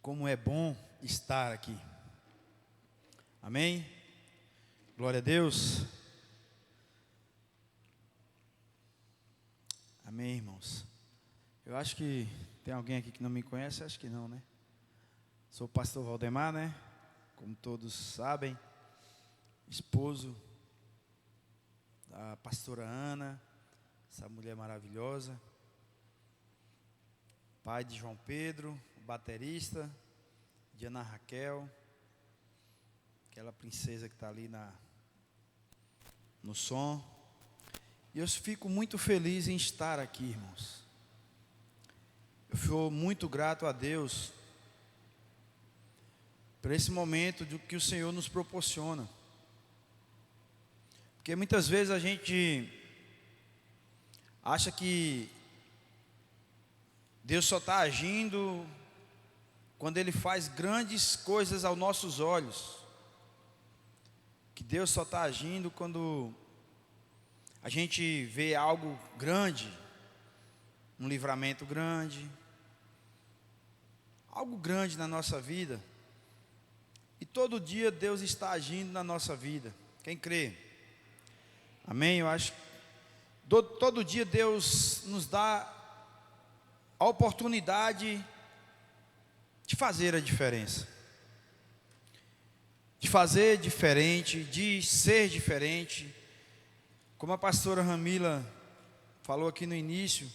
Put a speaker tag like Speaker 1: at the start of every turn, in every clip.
Speaker 1: Como é bom estar aqui. Amém? Glória a Deus. Amém, irmãos. Eu acho que tem alguém aqui que não me conhece, acho que não, né? Sou o pastor Valdemar, né? Como todos sabem, esposo da pastora Ana, essa mulher maravilhosa. Pai de João Pedro, baterista, de Ana Raquel, aquela princesa que está ali no som. E eu fico muito feliz em estar aqui, irmãos. Eu sou muito grato a Deus por esse momento que o Senhor nos proporciona. Porque muitas vezes a gente acha que Deus só está agindo quando Ele faz grandes coisas aos nossos olhos. Que Deus só está agindo quando a gente vê algo grande, um livramento grande, algo grande na nossa vida. E todo dia Deus está agindo na nossa vida. Quem crê? Amém? Eu acho que todo dia Deus nos dá a oportunidade de fazer a diferença, de fazer diferente, de ser diferente. Como a pastora Ramila falou aqui no início,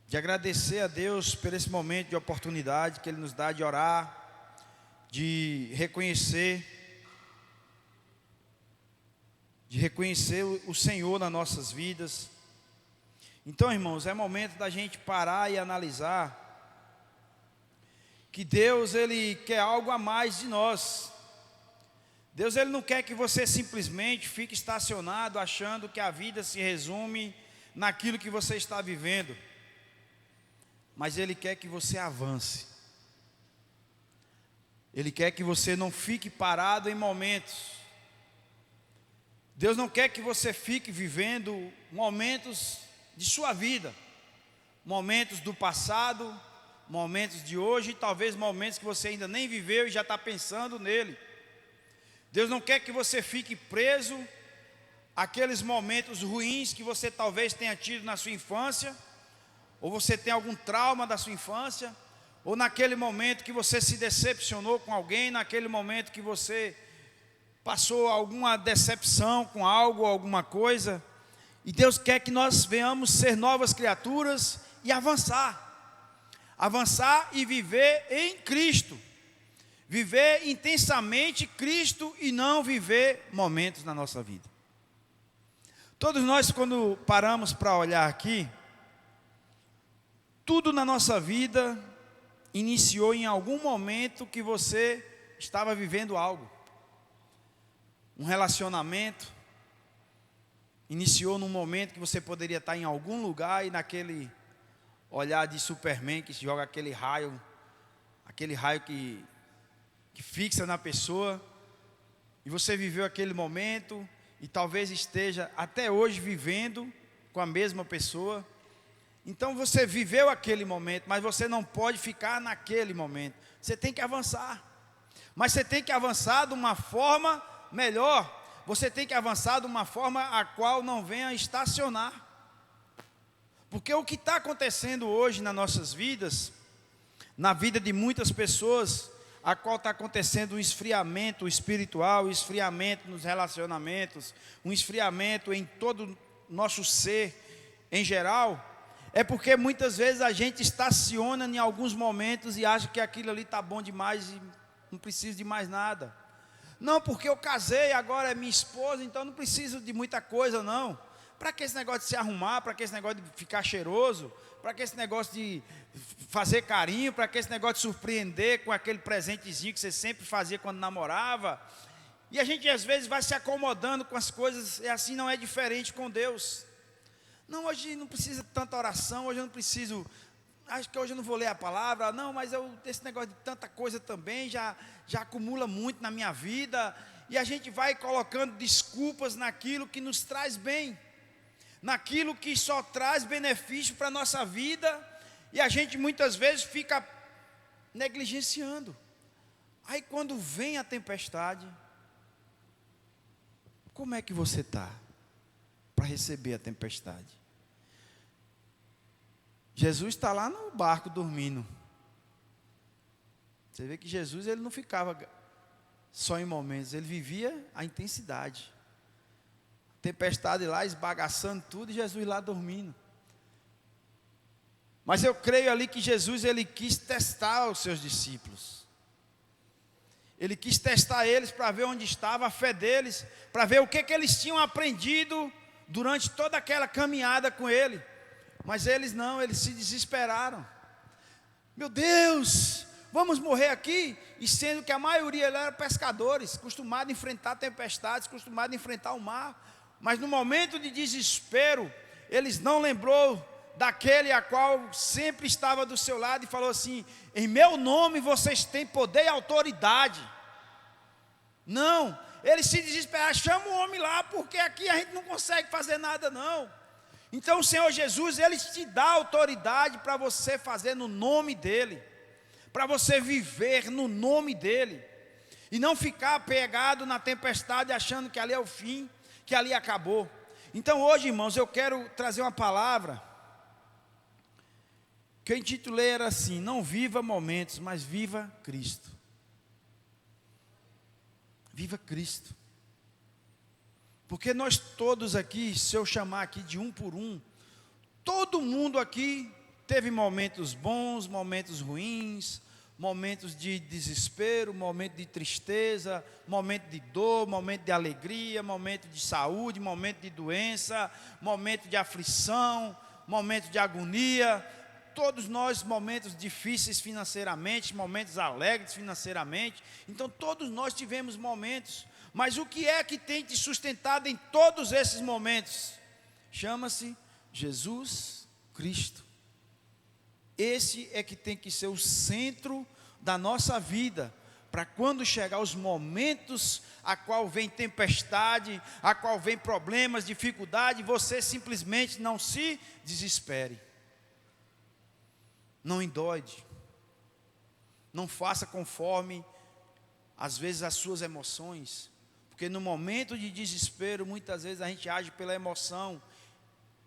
Speaker 1: de agradecer a Deus por esse momento de oportunidade que Ele nos dá de orar, de reconhecer o Senhor nas nossas vidas. Então, irmãos, é momento da gente parar e analisar que Deus, Ele quer algo a mais de nós. Deus, Ele não quer que você simplesmente fique estacionado achando que a vida se resume naquilo que você está vivendo, mas Ele quer que você avance. Ele quer que você não fique parado em momentos. Deus não quer que você fique vivendo momentos de sua vida, momentos do passado, momentos de hoje, e talvez momentos que você ainda nem viveu e já está pensando nele. Deus não quer que você fique preso àqueles momentos ruins que você talvez tenha tido na sua infância, ou você tem algum trauma da sua infância, ou naquele momento que você se decepcionou com alguém, naquele momento que você passou alguma decepção com algo, alguma coisa. E Deus quer que nós venhamos ser novas criaturas e avançar e viver em Cristo, viver intensamente Cristo e não viver momentos na nossa vida. Todos nós, quando paramos para olhar aqui, tudo na nossa vida iniciou em algum momento que você estava vivendo algo. Um relacionamento iniciou num momento que você poderia estar em algum lugar e naquele olhar de Superman que joga aquele raio que fixa na pessoa, e você viveu aquele momento e talvez esteja até hoje vivendo com a mesma pessoa. Então você viveu aquele momento, mas você não pode ficar naquele momento. Você tem que avançar. Mas você tem que avançar de uma forma melhor. Você tem que avançar de uma forma a qual não venha estacionar. Porque o que está acontecendo hoje nas nossas vidas, na vida de muitas pessoas, a qual está acontecendo um esfriamento espiritual, um esfriamento nos relacionamentos, um esfriamento em todo o nosso ser em geral, é porque muitas vezes a gente estaciona em alguns momentos e acha que aquilo ali está bom demais e não precisa de mais nada. Não, porque eu casei, agora é minha esposa, então não preciso de muita coisa não. Para que esse negócio de se arrumar, para que esse negócio de ficar cheiroso, para que esse negócio de fazer carinho, para que esse negócio de surpreender com aquele presentezinho que você sempre fazia quando namorava. E a gente às vezes vai se acomodando com as coisas, e assim não é diferente com Deus. Não, hoje não precisa de tanta oração, hoje eu não preciso, acho que hoje eu não vou ler a palavra, não, mas esse negócio de tanta coisa também já acumula muito na minha vida, e a gente vai colocando desculpas naquilo que nos traz bem, naquilo que só traz benefício para a nossa vida, e a gente muitas vezes fica negligenciando. Aí quando vem a tempestade, como é que você está para receber a tempestade? Jesus está lá no barco dormindo. Você vê que Jesus, ele não ficava só em momentos, ele vivia a intensidade. Tempestade lá, esbagaçando tudo, e Jesus lá dormindo. Mas eu creio ali que Jesus, ele quis testar os seus discípulos. Ele quis testar eles para ver onde estava a fé deles, para ver o que eles tinham aprendido durante toda aquela caminhada com ele. Mas eles não, eles se desesperaram. Meu Deus, vamos morrer aqui? E sendo que a maioria era pescadores, acostumados a enfrentar tempestades, acostumados a enfrentar o mar. Mas no momento de desespero, eles não lembrou daquele a qual sempre estava do seu lado e falou assim: em meu nome vocês têm poder e autoridade. Não, eles se desesperaram, chama o homem lá, porque aqui a gente não consegue fazer nada não. Então o Senhor Jesus, ele te dá autoridade para você fazer no nome dele, para você viver no nome dele, e não ficar pegado na tempestade achando que ali é o fim, que ali acabou. Então hoje, irmãos, eu quero trazer uma palavra que eu intitulei era assim: não viva momentos, mas viva Cristo. Viva Cristo. Porque nós todos aqui, se eu chamar aqui de um por um, todo mundo aqui teve momentos bons, momentos ruins, momentos de desespero, momento de tristeza, momento de dor, momento de alegria, momento de saúde, momento de doença, momento de aflição, momento de agonia. Todos nós, momentos difíceis financeiramente, momentos alegres financeiramente. Então todos nós tivemos momentos. Mas o que é que tem te sustentado em todos esses momentos? Chama-se Jesus Cristo. Esse é que tem que ser o centro da nossa vida, para quando chegar os momentos a qual vem tempestade, a qual vem problemas, dificuldade, você simplesmente não se desespere. Não endoide. Não faça conforme, às vezes, as suas emoções. Porque no momento de desespero, muitas vezes a gente age pela emoção.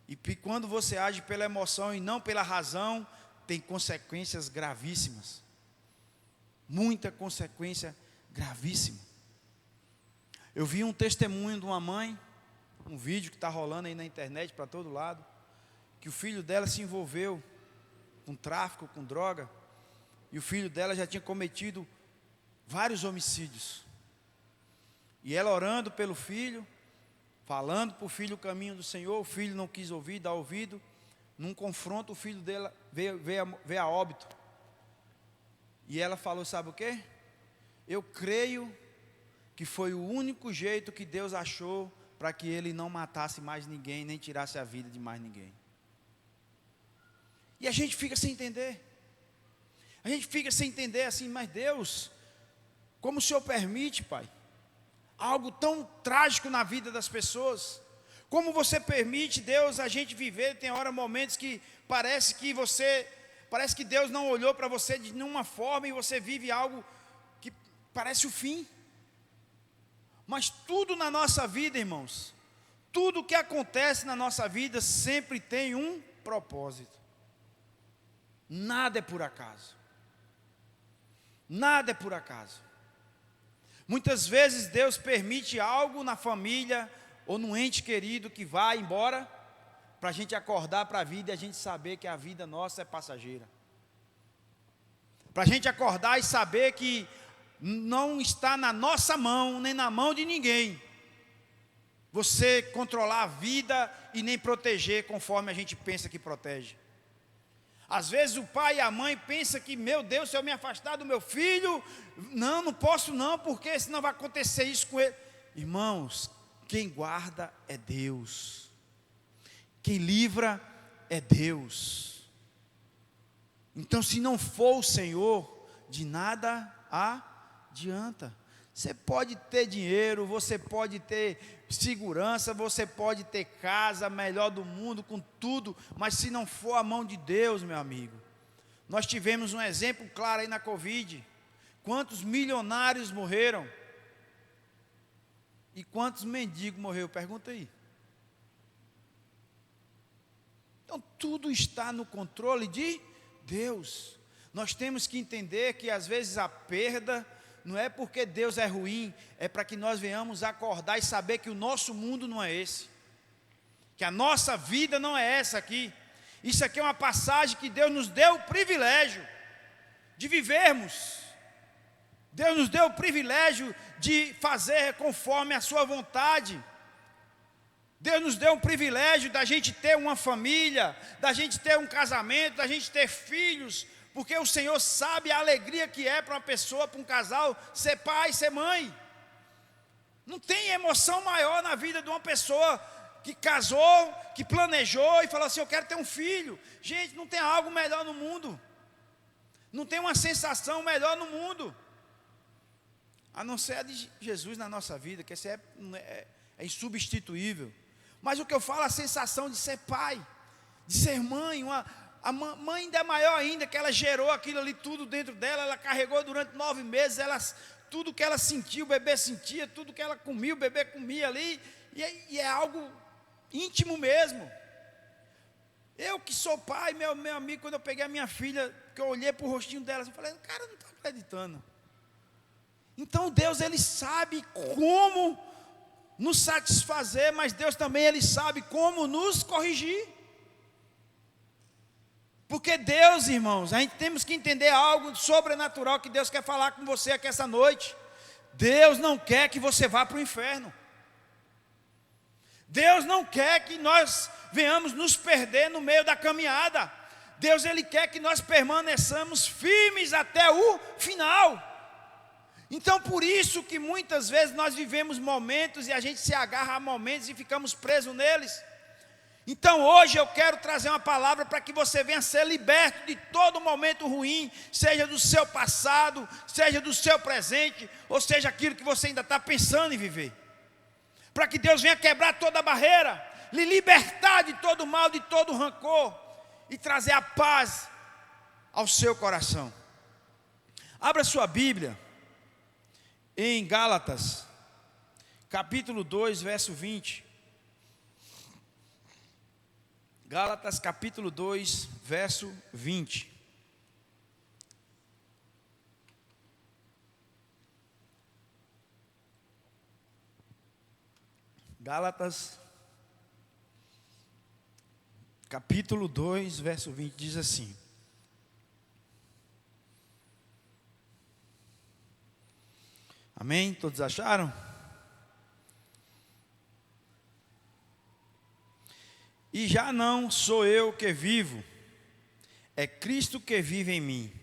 Speaker 1: E quando você age pela emoção e não pela razão, tem consequências gravíssimas. Muita consequência gravíssima. Eu vi um testemunho de uma mãe, um vídeo que está rolando aí na internet para todo lado, que o filho dela se envolveu com tráfico, com droga, e o filho dela já tinha cometido vários homicídios. E ela orando pelo filho, falando para o filho o caminho do Senhor, o filho não quis ouvir, dar ouvido. Num confronto, o filho dela veio a óbito. E ela falou: sabe o quê? Eu creio que foi o único jeito que Deus achou para que ele não matasse mais ninguém, nem tirasse a vida de mais ninguém. E a gente fica sem entender. A gente fica sem entender assim: mas Deus, como o Senhor permite, Pai, algo tão trágico na vida das pessoas? Como você permite, Deus, a gente viver? Tem hora, momentos que parece que Deus não olhou para você de nenhuma forma e você vive algo que parece o fim. Mas tudo na nossa vida, irmãos, tudo que acontece na nossa vida sempre tem um propósito. Nada é por acaso. Nada é por acaso. Muitas vezes Deus permite algo na família ou num ente querido que vai embora, para a gente acordar para a vida e a gente saber que a vida nossa é passageira. Para a gente acordar e saber que não está na nossa mão, nem na mão de ninguém, você controlar a vida e nem proteger conforme a gente pensa que protege. Às vezes o pai e a mãe pensam que, meu Deus, se eu me afastar do meu filho, não posso não, porque senão vai acontecer isso com ele. Irmãos, quem guarda é Deus. Quem livra é Deus. Então, se não for o Senhor, de nada adianta. Você pode ter dinheiro, você pode ter segurança, você pode ter casa, melhor do mundo, com tudo, mas se não for a mão de Deus, meu amigo, Nós tivemos um exemplo claro aí na Covid. Quantos milionários morreram? E quantos mendigos morreram? Pergunta aí. Então tudo está no controle de Deus. Nós temos que entender que às vezes a perda não é porque Deus é ruim, é para que nós venhamos acordar e saber que o nosso mundo não é esse, que a nossa vida não é essa aqui. Isso aqui é uma passagem que Deus nos deu o privilégio de vivermos. Deus nos deu o privilégio de fazer conforme a sua vontade. Deus nos deu um privilégio da gente ter uma família, da gente ter um casamento, da gente ter filhos, porque o Senhor sabe a alegria que é para uma pessoa, para um casal, ser pai, ser mãe. Não tem emoção maior na vida de uma pessoa que casou, que planejou e falou assim: eu quero ter um filho. Gente, não tem algo melhor no mundo. Não tem uma sensação melhor no mundo, a não ser a de Jesus na nossa vida, que esse é insubstituível. Mas o que eu falo, a sensação de ser pai, de ser mãe, a mãe ainda é maior ainda, que ela gerou aquilo ali tudo dentro dela, ela carregou durante 9 meses, tudo que ela sentia, o bebê sentia, tudo que ela comia, o bebê comia ali, e é algo íntimo mesmo. Eu que sou pai, meu amigo, quando eu peguei a minha filha, que eu olhei para o rostinho dela, eu falei: cara, não está acreditando. Então Deus, Ele sabe como nos satisfazer, mas Deus também, Ele sabe como nos corrigir. Porque Deus, irmãos, a gente temos que entender algo sobrenatural que Deus quer falar com você aqui essa noite. Deus não quer que você vá para o inferno. Deus não quer que nós venhamos nos perder no meio da caminhada. Deus, Ele quer que nós permaneçamos firmes até o final. Então por isso que muitas vezes nós vivemos momentos e a gente se agarra a momentos e ficamos presos neles. Então hoje eu quero trazer uma palavra para que você venha ser liberto de todo momento ruim, seja do seu passado, seja do seu presente, ou seja aquilo que você ainda está pensando em viver. Para que Deus venha quebrar toda a barreira, lhe libertar de todo mal, de todo rancor, e trazer a paz ao seu coração. Abra sua Bíblia em Gálatas, capítulo 2, verso 20. Gálatas, capítulo 2, verso 20. Gálatas, capítulo 2, verso 20, diz assim: amém? Todos acharam? E já não sou eu que vivo, é Cristo que vive em mim.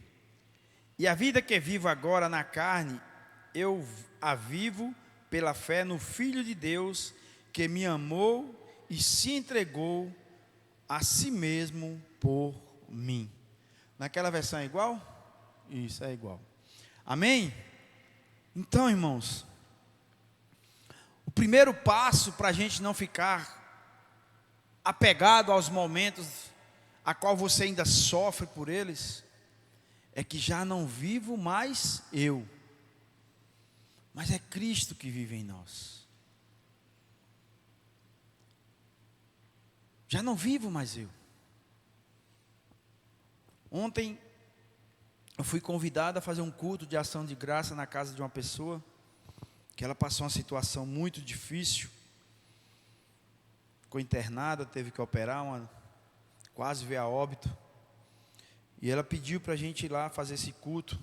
Speaker 1: E a vida que vivo agora na carne, eu a vivo pela fé no Filho de Deus, que me amou e se entregou a si mesmo por mim. Naquela versão é igual? Isso, é igual. Amém? Então, irmãos, o primeiro passo para a gente não ficar apegado aos momentos a qual você ainda sofre por eles, é que já não vivo mais eu, mas é Cristo que vive em nós. Já não vivo mais eu. Ontem eu fui convidado a fazer um culto de ação de graça na casa de uma pessoa, que ela passou uma situação muito difícil, ficou internada, teve que operar, quase veio a óbito, e ela pediu para a gente ir lá fazer esse culto.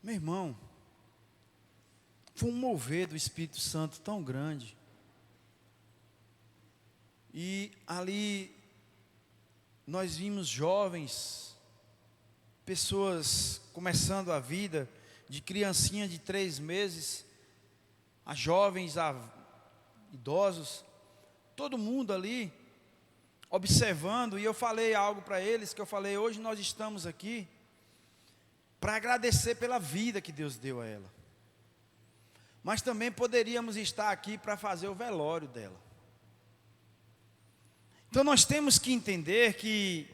Speaker 1: Meu irmão, foi um mover do Espírito Santo tão grande, e ali nós vimos jovens, pessoas começando a vida, de criancinha de 3 meses, a jovens, a idosos, todo mundo ali, observando. E eu falei algo para eles, que eu falei: hoje nós estamos aqui para agradecer pela vida que Deus deu a ela, mas também poderíamos estar aqui para fazer o velório dela. Então nós temos que entender que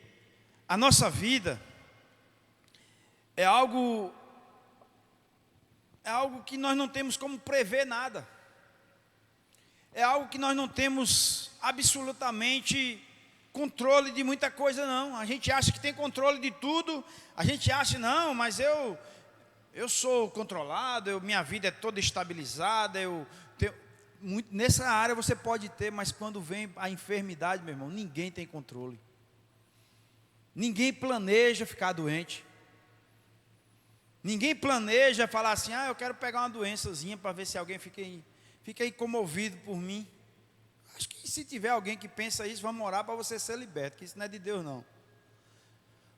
Speaker 1: a nossa vida é algo que nós não temos como prever nada. É algo que nós não temos absolutamente controle de muita coisa, não. A gente acha que tem controle de tudo. A gente acha, não, mas eu sou controlado, minha vida é toda estabilizada. Nessa área você pode ter, mas quando vem a enfermidade, meu irmão, ninguém tem controle. Ninguém planeja ficar doente. Ninguém planeja falar assim, eu quero pegar uma doençazinha para ver se alguém fica aí comovido por mim. Acho que se tiver alguém que pensa isso, vamos orar para você ser liberto, que isso não é de Deus não.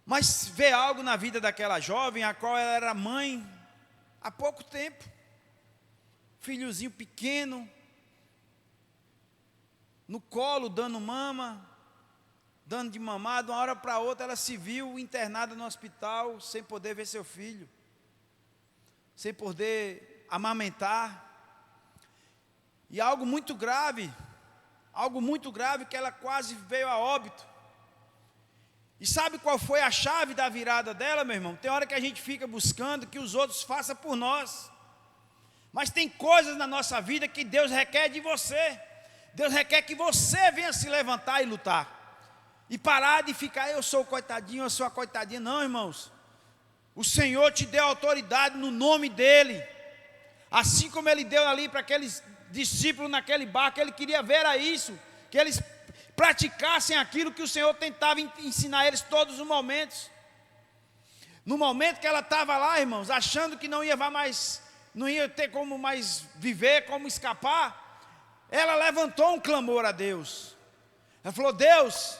Speaker 1: Mas vê algo na vida daquela jovem, a qual ela era mãe há pouco tempo. Filhozinho pequeno, no colo, dando mama, dando de mamar. De uma hora para outra ela se viu internada no hospital, sem poder ver seu filho, sem poder amamentar. E algo muito grave que ela quase veio a óbito. E sabe qual foi a chave da virada dela, meu irmão? Tem hora que a gente fica buscando que os outros façam por nós. Mas tem coisas na nossa vida que Deus requer de você. Deus requer que você venha se levantar e lutar. E parar de ficar, eu sou o coitadinho, eu sou a coitadinha. Não, irmãos. O Senhor te deu autoridade no nome dEle. Assim como Ele deu ali para aqueles discípulos naquele barco, Ele queria ver era isso. Que eles praticassem aquilo que o Senhor tentava ensinar eles todos os momentos. No momento que ela estava lá, irmãos, achando que não ia ter como mais viver, como escapar, ela levantou um clamor a Deus. Ela falou: Deus,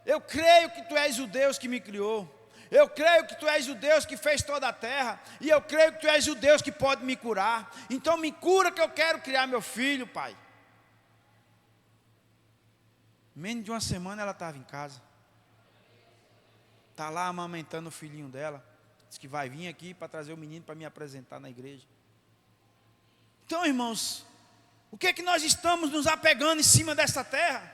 Speaker 1: eu creio que Tu és o Deus que me criou. Eu creio que Tu és o Deus que fez toda a terra. E eu creio que Tu és o Deus que pode me curar. Então me cura, que eu quero criar meu filho, Pai. Menos de uma semana ela estava em casa. Está lá amamentando o filhinho dela. Diz que vai vir aqui para trazer o menino para me apresentar na igreja. Então, irmãos, o que é que nós estamos nos apegando em cima dessa terra?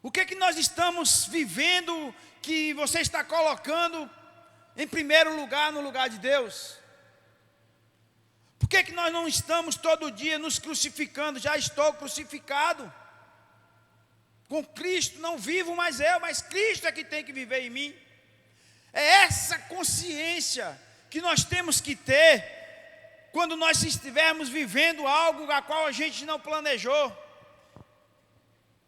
Speaker 1: O que é que nós estamos vivendo que você está colocando em primeiro lugar no lugar de Deus? Por que é que nós não estamos todo dia nos crucificando? Já estou crucificado com Cristo, não vivo mais eu, mas Cristo é que tem que viver em mim. É essa consciência que nós temos que ter quando nós estivermos vivendo algo a qual a gente não planejou.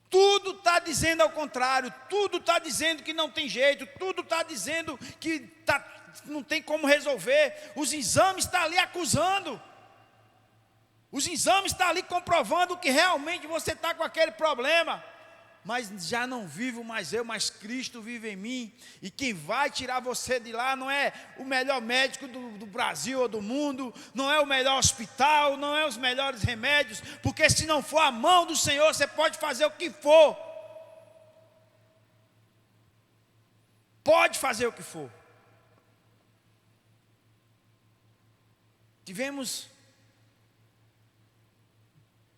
Speaker 1: Tudo está dizendo ao contrário, tudo está dizendo que não tem jeito, tudo está dizendo que não tem como resolver. Os exames estão ali acusando, os exames estão ali comprovando que realmente você está com aquele problema. Mas já não vivo mais eu, mas Cristo vive em mim. E quem vai tirar você de lá não é o melhor médico do Brasil ou do mundo, não é o melhor hospital, não é os melhores remédios, porque se não for a mão do Senhor, você pode fazer o que for. Pode fazer o que for. Tivemos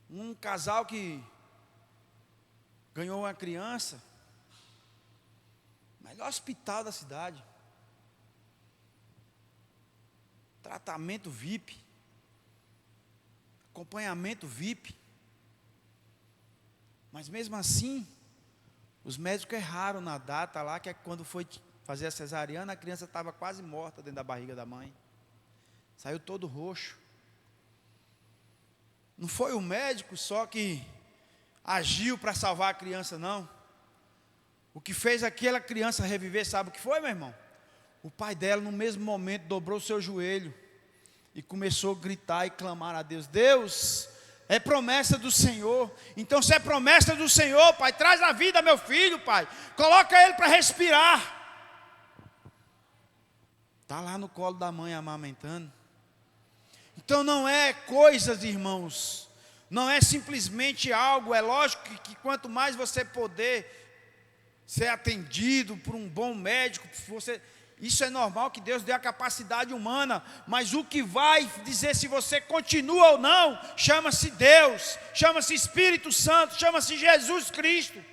Speaker 1: um casal que ganhou uma criança, melhor hospital da cidade, tratamento VIP, acompanhamento VIP, mas mesmo assim, os médicos erraram na data lá, que é quando foi fazer a cesariana, a criança estava quase morta dentro da barriga da mãe, saiu todo roxo. Não foi o médico só que agiu para salvar a criança, não. O que fez aquela criança reviver, sabe o que foi, meu irmão? O pai dela, no mesmo momento, dobrou o seu joelho e começou a gritar e clamar a Deus. Deus, é promessa do Senhor. Então, se é promessa do Senhor, Pai, traz a vida, meu filho, Pai. Coloca ele para respirar. Está lá no colo da mãe amamentando. Então, não é coisas, irmãos. Não é simplesmente algo, é lógico que quanto mais você poder ser atendido por um bom médico, isso é normal, que Deus dê a capacidade humana, mas o que vai dizer se você continua ou não, chama-se Deus, chama-se Espírito Santo, chama-se Jesus Cristo.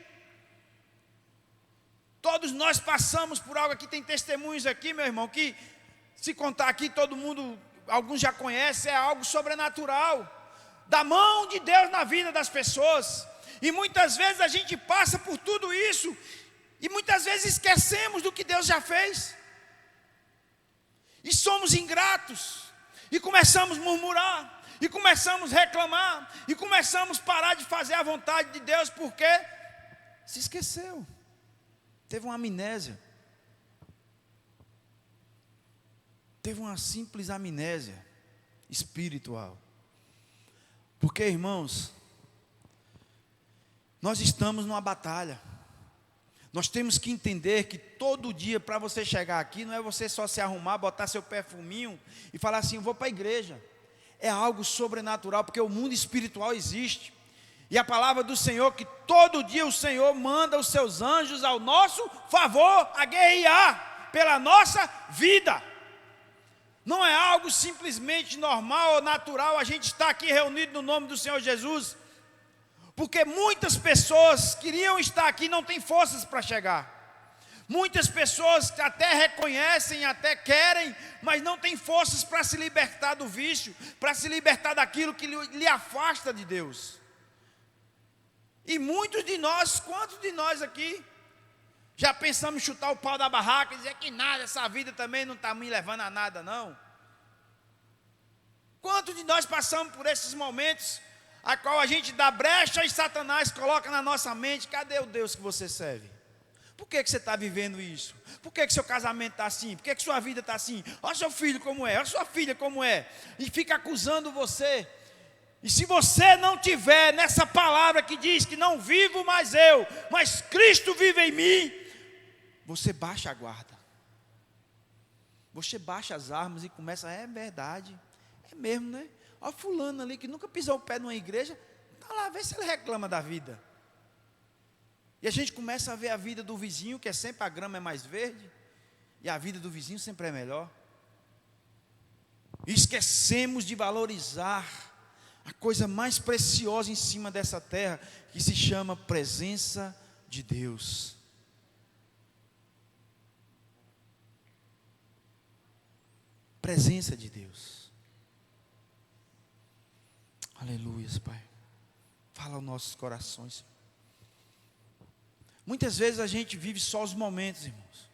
Speaker 1: Todos nós passamos por algo aqui, tem testemunhos aqui, meu irmão, que se contar aqui, todo mundo, alguns já conhecem, é algo sobrenatural, da mão de Deus na vida das pessoas. E muitas vezes a gente passa por tudo isso, e muitas vezes esquecemos do que Deus já fez, e somos ingratos, e começamos a murmurar, e começamos a reclamar, e começamos a parar de fazer a vontade de Deus, porque se esqueceu, teve uma amnésia, teve uma simples amnésia espiritual. Porque, irmãos, nós estamos numa batalha. Nós temos que entender que todo dia, para você chegar aqui, não é você só se arrumar, botar seu perfuminho e falar assim, vou para a igreja. É algo sobrenatural, porque o mundo espiritual existe. E a palavra do Senhor, que todo dia o Senhor manda os seus anjos ao nosso favor, a guerrear pela nossa vida. Não é algo simplesmente normal ou natural a gente estar aqui reunido no nome do Senhor Jesus. Porque muitas pessoas queriam estar aqui e não têm forças para chegar. Muitas pessoas até reconhecem, até querem, mas não têm forças para se libertar do vício, para se libertar daquilo que lhe afasta de Deus. E muitos de nós, quantos de nós aqui, já pensamos em chutar o pau da barraca e dizer que nada, essa vida também não está me levando a nada não. Quantos de nós passamos por esses momentos, a qual a gente dá brecha e Satanás coloca na nossa mente, cadê o Deus que você serve? Por que você está vivendo isso? Por que seu casamento está assim? Por que sua vida está assim? Olha seu filho como é, olha sua filha como é. E fica acusando você. E se você não tiver nessa palavra que diz que não vivo mais eu, mas Cristo vive em mim, você baixa a guarda. Você baixa as armas e começa, é verdade, é mesmo, né? Olha fulano ali que nunca pisou o pé numa igreja, está lá, vê se ele reclama da vida. E a gente começa a ver a vida do vizinho, que é sempre a grama é mais verde, e a vida do vizinho sempre é melhor. E esquecemos de valorizar a coisa mais preciosa em cima dessa terra, que se chama presença de Deus. Presença de Deus. Aleluia, Pai. Fala aos nossos corações, Senhor. Muitas vezes a gente vive só os momentos, irmãos.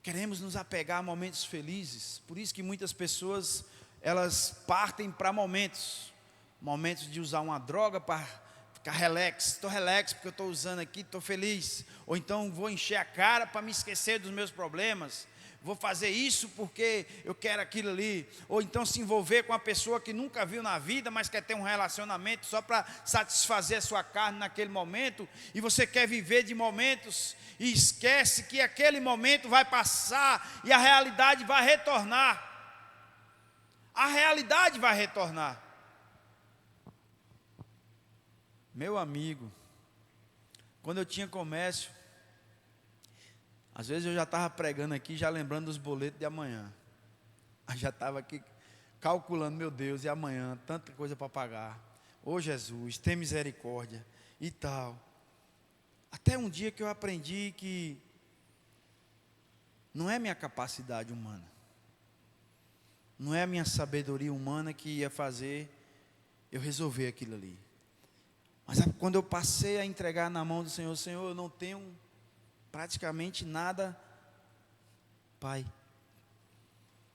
Speaker 1: Queremos nos apegar a momentos felizes. Por isso que muitas pessoas, elas partem para momentos de usar uma droga para ficar relax. Estou relax porque eu estou usando aqui, estou feliz. Ou então vou encher a cara para me esquecer dos meus problemas. Vou fazer isso porque eu quero aquilo ali. Ou então se envolver com uma pessoa que nunca viu na vida, mas quer ter um relacionamento só para satisfazer a sua carne naquele momento. E você quer viver de momentos e esquece que aquele momento vai passar e a realidade vai retornar. A realidade vai retornar. Meu amigo, quando eu tinha comércio, às vezes eu já estava pregando aqui, já lembrando dos boletos de amanhã. Eu já estava aqui calculando, meu Deus, e amanhã, tanta coisa para pagar. Ô Jesus, tem misericórdia e tal. Até um dia que eu aprendi que não é minha capacidade humana, não é a minha sabedoria humana que ia fazer eu resolver aquilo ali. Mas quando eu passei a entregar na mão do Senhor, Senhor, eu não tenho praticamente nada, Pai,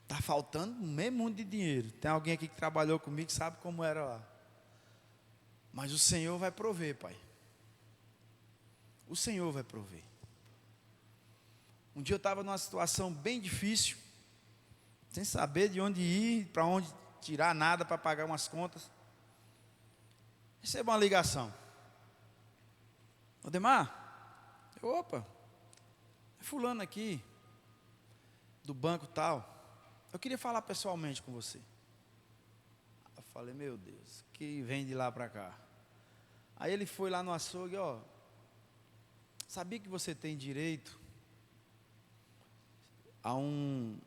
Speaker 1: está faltando meio mundo de dinheiro. Tem alguém aqui que trabalhou comigo que sabe como era lá. Mas o Senhor vai prover, Pai. O Senhor vai prover. Um dia eu estava numa situação bem difícil, sem saber de onde ir, para onde tirar nada para pagar umas contas. Recebo uma ligação. Odemar, opa, é fulano aqui, do banco tal. Eu queria falar pessoalmente com você. Eu falei, meu Deus, que vem de lá para cá. Aí ele foi lá no açougue, ó. Sabia que você tem direito a um...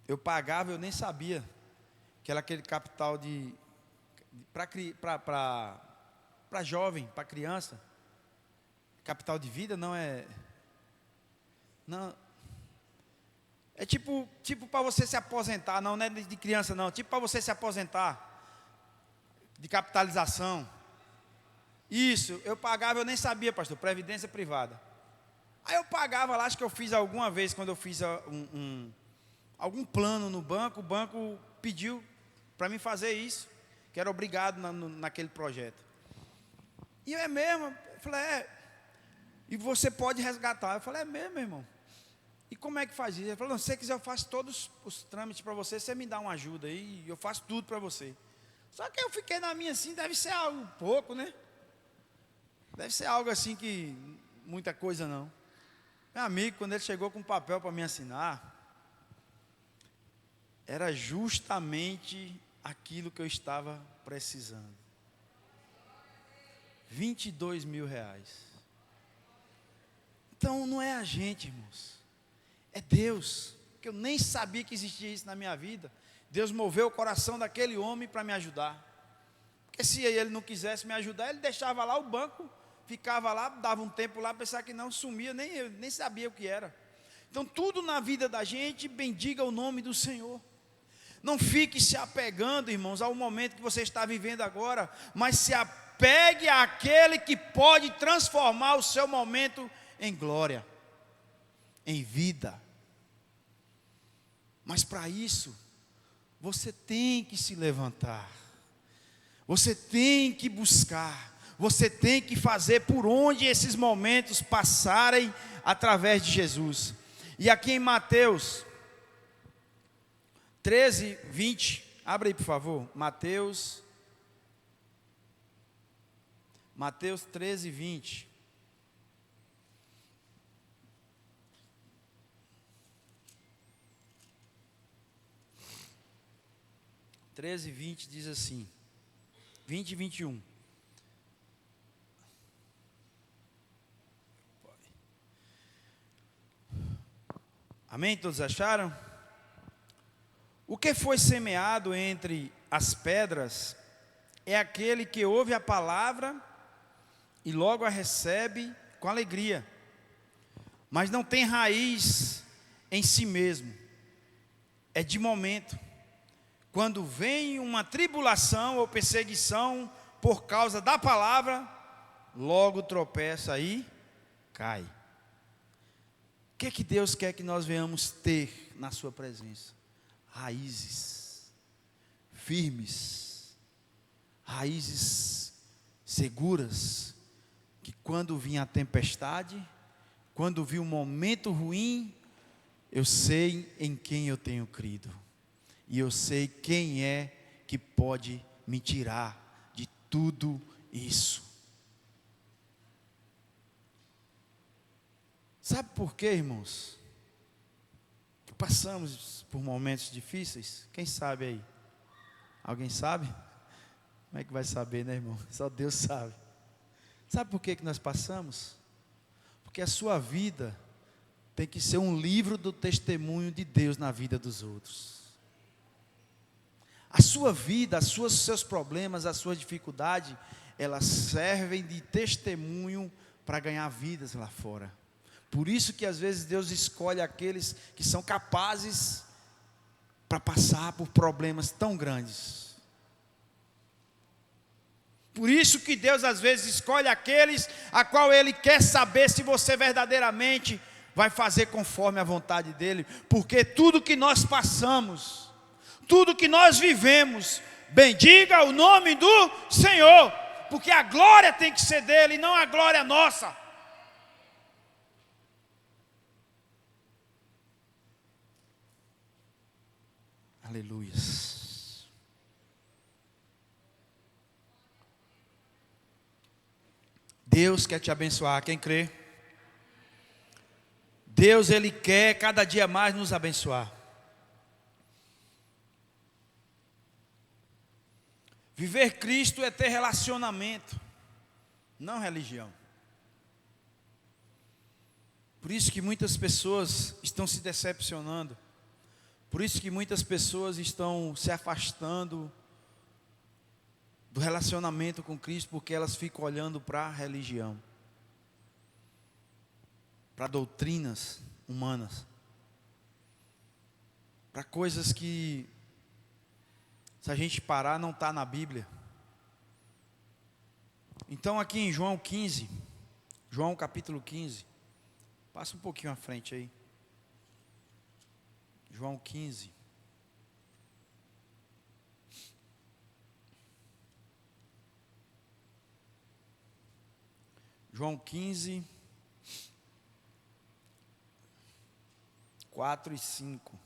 Speaker 1: Eu pagava, eu nem sabia que era aquele capital de... para jovem, para criança. Capital de vida não é... Não. É tipo para você se aposentar, não é de criança não, tipo para você se aposentar, de capitalização. Isso, eu pagava, eu nem sabia, pastor, previdência privada. Aí eu pagava lá, acho que eu fiz alguma vez, quando eu fiz algum plano no banco, o banco pediu para mim fazer isso, que era obrigado naquele projeto. E eu, é mesmo? Eu falei, e você pode resgatar. Eu falei, é mesmo, irmão? E como é que faz isso? Ele falou, não, se você quiser eu faço todos os trâmites para você, você me dá uma ajuda aí, eu faço tudo para você. Só que eu fiquei na minha assim, deve ser algo pouco, né? Deve ser algo assim que, muita coisa não. Meu amigo, quando ele chegou com um papel para me assinar, era justamente aquilo que eu estava precisando. 22 mil reais. Então não é a gente, irmãos. É Deus, que eu nem sabia que existia isso na minha vida. Deus moveu o coração daquele homem para me ajudar. Porque se ele não quisesse me ajudar, ele deixava lá o banco, ficava lá, dava um tempo lá, pensava que não, sumia, nem sabia o que era. Então tudo na vida da gente, bendiga o nome do Senhor. Não fique se apegando, irmãos, ao momento que você está vivendo agora, mas se apegue àquele que pode transformar o seu momento em glória, em vida. Mas para isso, você tem que se levantar, você tem que buscar, você tem que fazer por onde esses momentos passarem através de Jesus. E aqui em Mateus 13, 20, abre aí por favor, Mateus 13, 20. Treze, 20 diz assim, 20 e 21. Amém? Todos acharam? O que foi semeado entre as pedras é aquele que ouve a palavra e logo a recebe com alegria, mas não tem raiz em si mesmo, é de momento. Quando vem uma tribulação ou perseguição por causa da palavra, logo tropeça e cai. O que Deus quer que nós venhamos ter na sua presença? Raízes firmes, raízes seguras, que quando vir a tempestade, quando vir um momento ruim, eu sei em quem eu tenho crido. E eu sei quem é que pode me tirar de tudo isso. Sabe por quê, irmãos? Que passamos por momentos difíceis? Quem sabe aí? Alguém sabe? Como é que vai saber, né, irmão? Só Deus sabe. Sabe por que nós passamos? Porque a sua vida tem que ser um livro do testemunho de Deus na vida dos outros. A sua vida, seus problemas, a sua dificuldade, elas servem de testemunho para ganhar vidas lá fora. Por isso que às vezes Deus escolhe aqueles que são capazes para passar por problemas tão grandes. Por isso que Deus às vezes escolhe aqueles a qual Ele quer saber se você verdadeiramente vai fazer conforme a vontade dEle. Porque tudo que nós passamos, tudo que nós vivemos, bendiga o nome do Senhor, porque a glória tem que ser dele e não a glória nossa. Aleluias. Deus quer te abençoar, quem crê? Deus, Ele quer cada dia mais nos abençoar. Viver Cristo é ter relacionamento, não religião. Por isso que muitas pessoas estão se decepcionando. Por isso que muitas pessoas estão se afastando do relacionamento com Cristo, porque elas ficam olhando para a religião, para doutrinas, humanas, para coisas que, se a gente parar, não está na Bíblia. Então aqui em João 15, João capítulo 15, passa um pouquinho à frente aí. João 15. João 15, 4 e 5.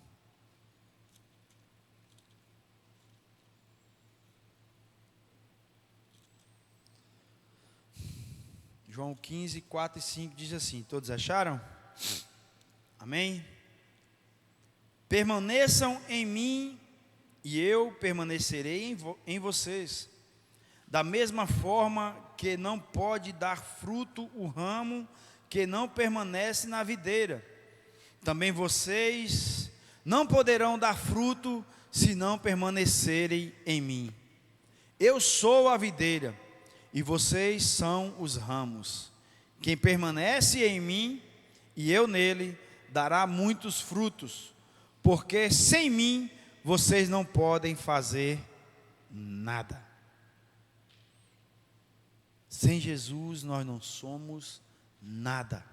Speaker 1: João 15, 4 e 5 diz assim, todos acharam? Amém? Permaneçam em mim e eu permanecerei em vocês. Da mesma forma que não pode dar fruto o ramo que não permanece na videira, também vocês não poderão dar fruto se não permanecerem em mim. Eu sou a videira e vocês são os ramos. Quem permanece em mim e eu nele dará muitos frutos, porque sem mim vocês não podem fazer nada. Sem Jesus nós não somos nada.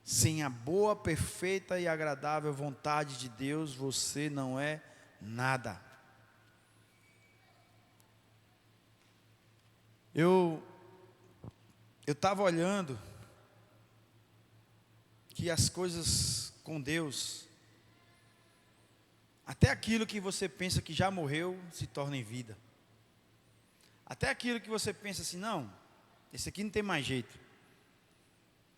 Speaker 1: Sem a boa, perfeita e agradável vontade de Deus, você não é nada. Eu estava olhando que as coisas com Deus, até aquilo que você pensa que já morreu, se torna em vida. Até aquilo que você pensa assim, não, esse aqui não tem mais jeito.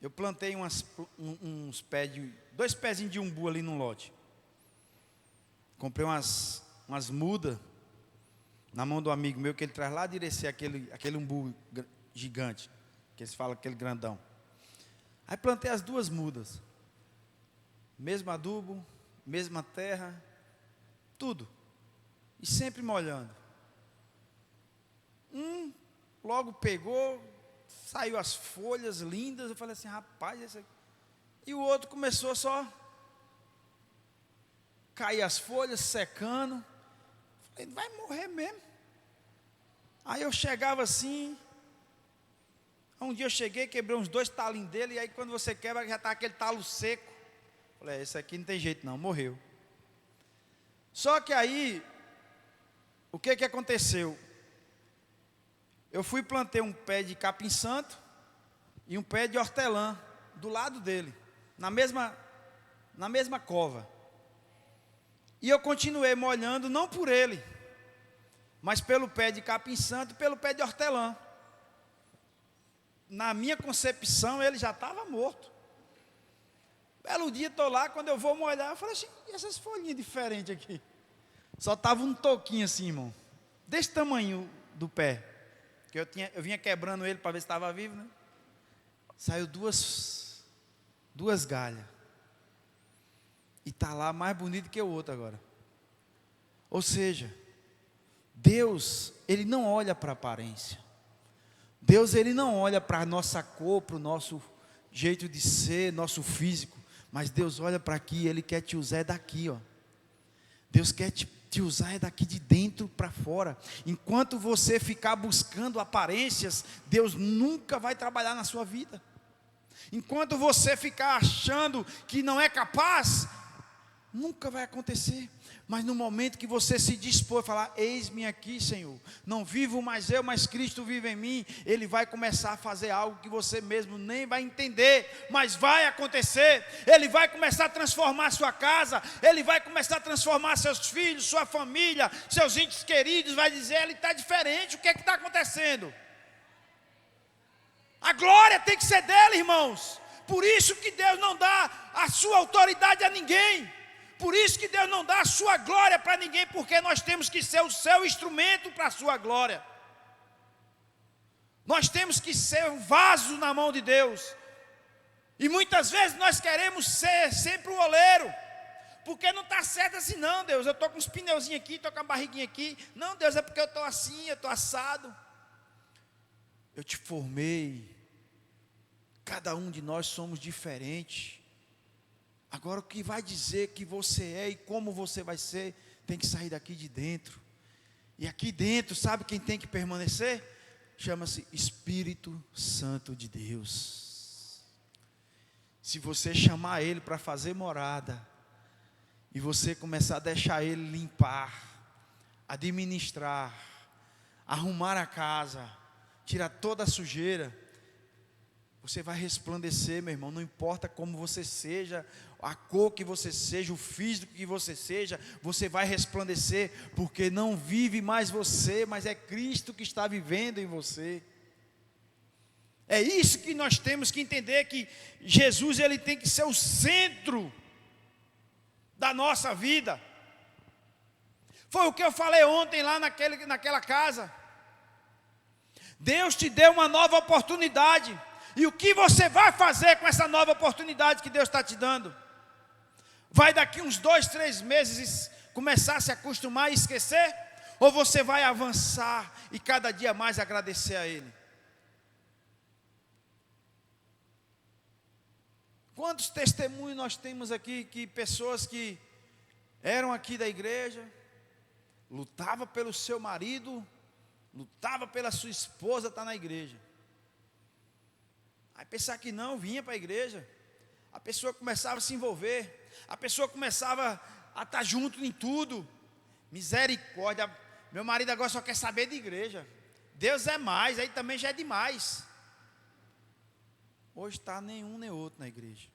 Speaker 1: Eu plantei uns pés dois pezinhos de umbu ali no lote. Comprei umas mudas na mão do amigo meu, que ele traz lá de Irecê, aquele umbu gigante, que eles falam aquele grandão. Aí plantei as duas mudas. Mesmo adubo, mesma terra, tudo. E sempre molhando. Logo pegou, saiu as folhas lindas. Eu falei assim, rapaz, esse aqui. E o outro começou só cair as folhas, secando. Falei, vai morrer mesmo. Aí eu chegava assim. Um dia eu cheguei, quebrei uns 2 talinhos dele. E aí quando você quebra, já está aquele talo seco. Falei, esse aqui não tem jeito não, morreu. Só que aí, o que aconteceu? Eu fui plantei um pé de capim-santo e um pé de hortelã do lado dele, na mesma cova. E eu continuei molhando, não por ele, mas pelo pé de capim-santo e pelo pé de hortelã. Na minha concepção, ele já estava morto. Belo dia, estou lá, quando eu vou molhar, eu falei assim, e essas folhinhas diferentes aqui? Só estava um toquinho assim, irmão, desse tamanho do pé. Que eu vinha quebrando ele para ver se estava vivo, né? Saiu duas galhas. E está lá mais bonito que o outro agora. Ou seja, Deus, Ele não olha para a aparência. Deus, Ele não olha para a nossa cor, para o nosso jeito de ser, nosso físico. Mas Deus olha para aqui, Ele quer te usar daqui, ó. Deus quer te usar daqui de dentro para fora. Enquanto você ficar buscando aparências, Deus nunca vai trabalhar na sua vida. Enquanto você ficar achando que não é capaz, nunca vai acontecer. Mas no momento que você se dispor a falar, eis-me aqui, Senhor, não vivo mais eu, mas Cristo vive em mim, Ele vai começar a fazer algo que você mesmo nem vai entender, mas vai acontecer. Ele vai começar a transformar a sua casa, Ele vai começar a transformar seus filhos, sua família, seus entes queridos. Vai dizer, Ele está diferente, o que está acontecendo? A glória tem que ser dele, irmãos. Por isso que Deus não dá a sua autoridade a ninguém. Por isso que Deus não dá a sua glória para ninguém, porque nós temos que ser o seu instrumento para a sua glória. Nós temos que ser um vaso na mão de Deus. E muitas vezes nós queremos ser sempre um oleiro, porque não está certo assim, não, Deus, eu estou com uns pneuzinhos aqui, estou com a barriguinha aqui. Não, Deus, é porque eu estou assim, eu estou assado. Eu te formei. Cada um de nós somos diferentes. Agora o que vai dizer que você é e como você vai ser, tem que sair daqui de dentro. E aqui dentro, sabe quem tem que permanecer? Chama-se Espírito Santo de Deus. Se você chamar Ele para fazer morada, e você começar a deixar Ele limpar, administrar, arrumar a casa, tirar toda a sujeira, você vai resplandecer, meu irmão. Não importa como você seja, a cor que você seja, o físico que você seja, você vai resplandecer, porque não vive mais você, mas é Cristo que está vivendo em você. É isso que nós temos que entender, que Jesus, ele tem que ser o centro da nossa vida. Foi o que eu falei ontem lá naquela casa. Deus te deu uma nova oportunidade, e o que você vai fazer com essa nova oportunidade que Deus está te dando? Vai daqui uns 2, 3 meses começar a se acostumar e esquecer? Ou você vai avançar e cada dia mais agradecer a Ele? Quantos testemunhos nós temos aqui, que pessoas que eram aqui da igreja, lutava pelo seu marido, lutava pela sua esposa estar na igreja. Aí pensar que não, vinha para a igreja, a pessoa começava a se envolver, a pessoa começava a estar junto em tudo. Misericórdia, meu marido agora só quer saber de igreja. Deus é mais, aí também já é demais. Hoje está nenhum nem outro na igreja.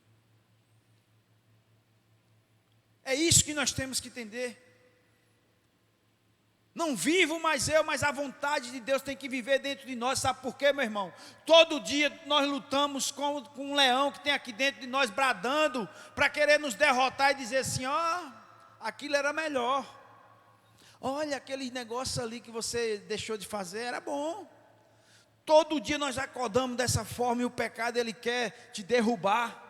Speaker 1: É isso que nós temos que entender. Não vivo mais eu, mas a vontade de Deus tem que viver dentro de nós. Sabe por quê, meu irmão? Todo dia nós lutamos com um leão que tem aqui dentro de nós, bradando, para querer nos derrotar e dizer assim: ó, aquilo era melhor. Olha, aquele negócio ali que você deixou de fazer era bom. Todo dia nós acordamos dessa forma, e o pecado, ele quer te derrubar.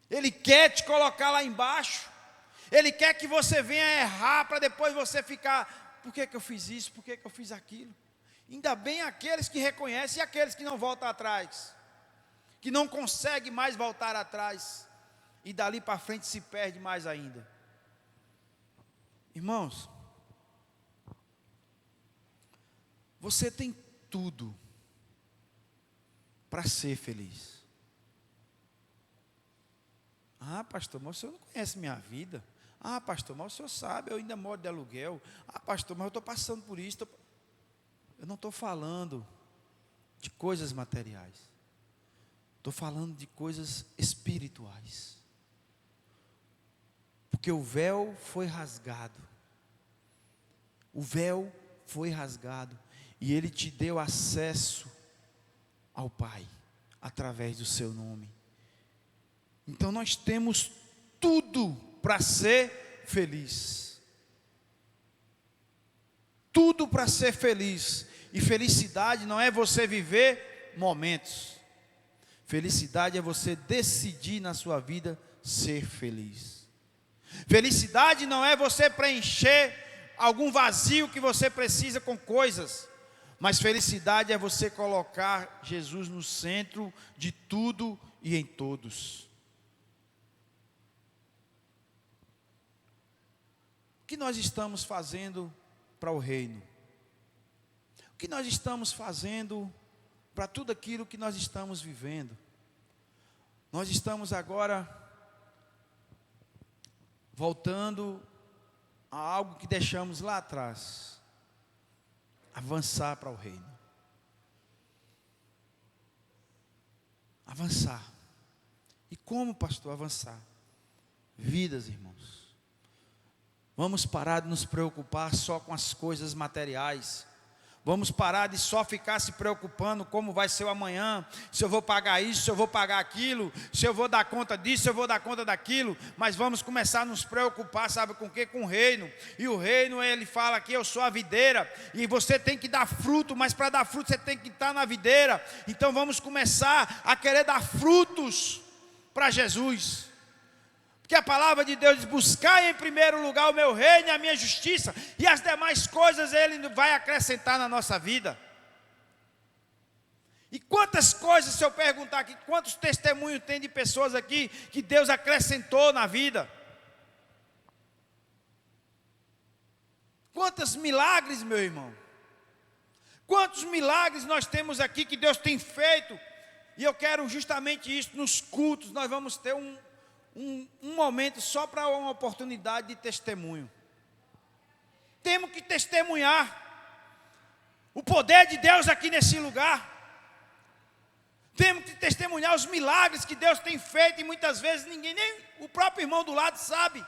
Speaker 1: Ele quer te colocar lá embaixo. Ele quer que você venha errar, para depois você ficar: por que eu fiz isso? Por que eu fiz aquilo? Ainda bem aqueles que reconhecem e aqueles que não voltam atrás, que não conseguem mais voltar atrás, e dali para frente se perde mais ainda. Irmãos, você tem tudo para ser feliz. Ah, pastor, mas o senhor não conhece minha vida. Ah, pastor, mas o senhor sabe, eu ainda moro de aluguel. Ah, pastor, mas eu estou passando por isso. Eu não estou falando de coisas materiais. Estou falando de coisas espirituais. Porque o véu foi rasgado. O véu foi rasgado. E Ele te deu acesso ao Pai, através do seu nome. Então nós temos tudo para ser feliz. Tudo para ser feliz. E felicidade não é você viver momentos. Felicidade é você decidir na sua vida ser feliz. Felicidade não é você preencher algum vazio que você precisa com coisas. Mas felicidade é você colocar Jesus no centro de tudo e em todos. O que nós estamos fazendo para o reino? O que nós estamos fazendo para tudo aquilo que nós estamos vivendo? Nós estamos agora voltando a algo que deixamos lá atrás. Avançar para o reino. Avançar. E como, pastor, avançar? Vidas, irmãos. Vamos parar de nos preocupar só com as coisas materiais. Vamos parar de só ficar se preocupando como vai ser o amanhã, se eu vou pagar isso, se eu vou pagar aquilo, se eu vou dar conta disso, se eu vou dar conta daquilo. Mas vamos começar a nos preocupar, sabe com o quê? Com o reino. E o reino, ele fala aqui: eu sou a videira, e você tem que dar fruto, mas para dar fruto você tem que estar na videira. Então vamos começar a querer dar frutos para Jesus. Porque a palavra de Deus diz: buscai em primeiro lugar o meu reino e a minha justiça, e as demais coisas Ele vai acrescentar na nossa vida. E quantas coisas, se eu perguntar aqui, quantos testemunhos tem de pessoas aqui que Deus acrescentou na vida? Quantos milagres, meu irmão? Quantos milagres nós temos aqui que Deus tem feito? E eu quero justamente isso, nos cultos, nós vamos ter um momento só para uma oportunidade de testemunho. Temos que testemunhar o poder de Deus aqui nesse lugar. Temos que testemunhar os milagres que Deus tem feito, e muitas vezes ninguém, nem o próprio irmão do lado sabe.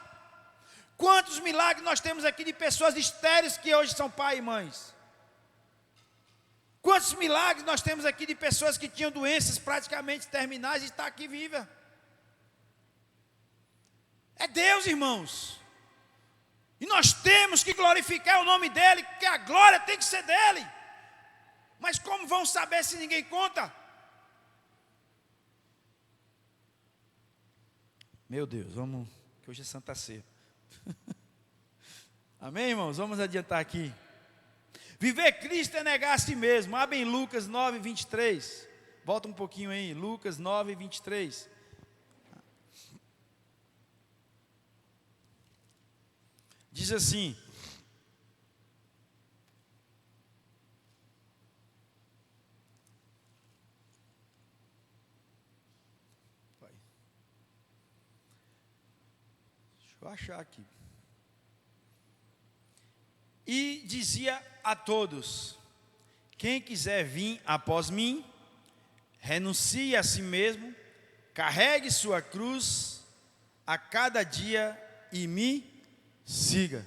Speaker 1: Quantos milagres nós temos aqui de pessoas estéreis que hoje são pai e mães? Quantos milagres nós temos aqui de pessoas que tinham doenças praticamente terminais e estão aqui vivas? É Deus, irmãos. E nós temos que glorificar o nome dEle, que a glória tem que ser dEle. Mas como vão saber se ninguém conta? Meu Deus, vamos, que hoje é Santa Ceia. Amém, irmãos? Vamos adiantar aqui. Viver Cristo é negar a si mesmo. Abre em Lucas 9, 23. Volta um pouquinho aí, Lucas 9, 23. Diz assim: deixa eu achar aqui. E dizia a todos: quem quiser vir após mim, renuncie a si mesmo, carregue sua cruz a cada dia e me siga.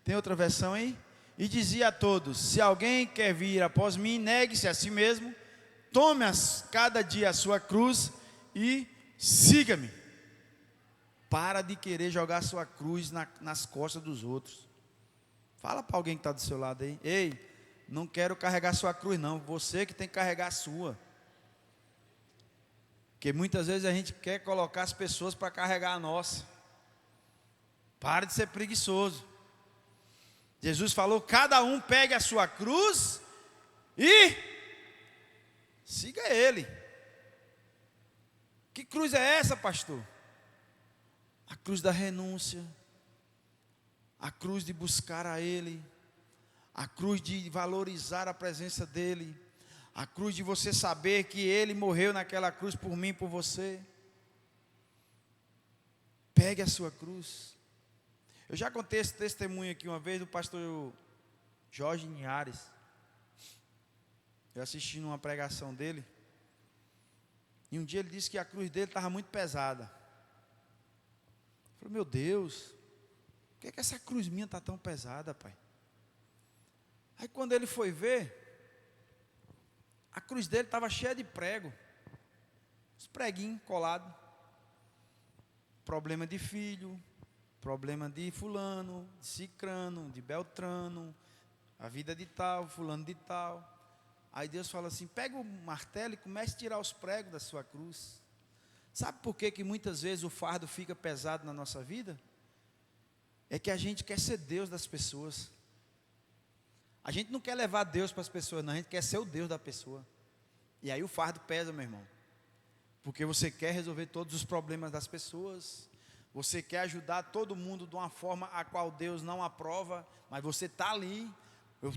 Speaker 1: Tem outra versão aí? E dizia a todos: se alguém quer vir após mim, negue-se a si mesmo, tome cada dia a sua cruz e siga-me. Para de querer jogar sua cruz nas costas dos outros. Fala para alguém que está do seu lado aí: ei, não quero carregar sua cruz não, você que tem que carregar a sua. Porque muitas vezes a gente quer colocar as pessoas para carregar a nossa. Para de ser preguiçoso. Jesus falou: cada um pegue a sua cruz e siga Ele. Que cruz é essa, pastor? A cruz da renúncia, a cruz de buscar a Ele, a cruz de valorizar a presença dEle, a cruz de você saber que Ele morreu naquela cruz por mim e por você. Pegue a sua cruz. Eu já contei esse testemunho aqui uma vez do pastor Jorge Linhares. Eu assisti numa pregação dele, e um dia ele disse que a cruz dele estava muito pesada. Eu falei: meu Deus, por que essa cruz minha está tão pesada, pai? Aí quando ele foi ver, a cruz dele estava cheia de prego, os preguinhos colados. Problema de filho, problema de fulano, de cicrano, de beltrano, a vida de tal, fulano de tal. Aí Deus fala assim: pega o martelo e comece a tirar os pregos da sua cruz. Sabe por que muitas vezes o fardo fica pesado na nossa vida? É que a gente quer ser Deus das pessoas. A gente não quer levar Deus para as pessoas, não, a gente quer ser o Deus da pessoa. E aí o fardo pesa, meu irmão. Porque você quer resolver todos os problemas das pessoas, você quer ajudar todo mundo de uma forma a qual Deus não aprova, mas você está ali.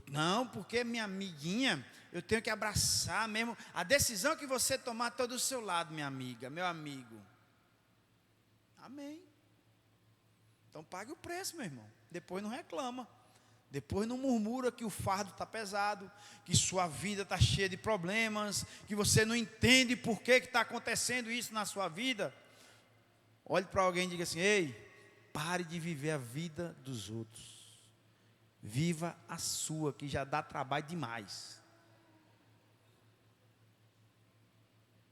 Speaker 1: Não, porque minha amiguinha, eu tenho que abraçar mesmo. A decisão que você tomar está do seu lado, minha amiga, meu amigo. Amém. Então pague o preço, meu irmão. Depois não reclama. Depois não murmura que o fardo está pesado, que sua vida está cheia de problemas, que você não entende por que está acontecendo isso na sua vida. Olhe para alguém e diga assim: ei, pare de viver a vida dos outros. Viva a sua, que já dá trabalho demais.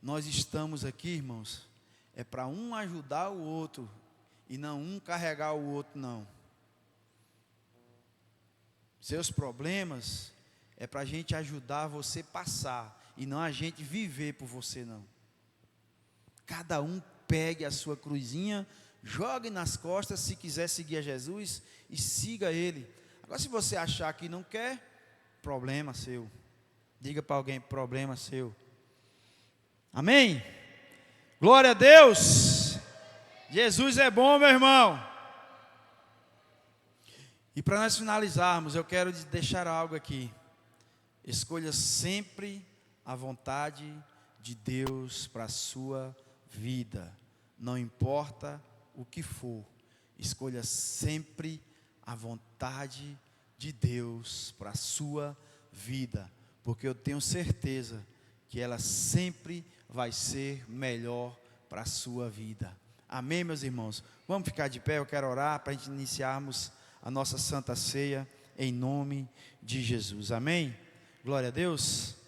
Speaker 1: Nós estamos aqui, irmãos, é para um ajudar o outro, e não um carregar o outro, não. Seus problemas é para a gente ajudar você a passar, e não a gente viver por você, não. Cada um pegue a sua cruzinha, jogue nas costas, se quiser seguir a Jesus, e siga Ele. Agora, se você achar que não quer, problema seu. Diga para alguém: problema seu. Amém? Glória a Deus. Jesus é bom, meu irmão. E para nós finalizarmos, eu quero deixar algo aqui. Escolha sempre a vontade de Deus para a sua vida. Não importa o que for. Escolha sempre a vontade de Deus para a sua vida. Porque eu tenho certeza que ela sempre vai ser melhor para a sua vida. Amém, meus irmãos? Vamos ficar de pé, eu quero orar para a gente iniciarmos a nossa Santa Ceia em nome de Jesus. Amém? Glória a Deus.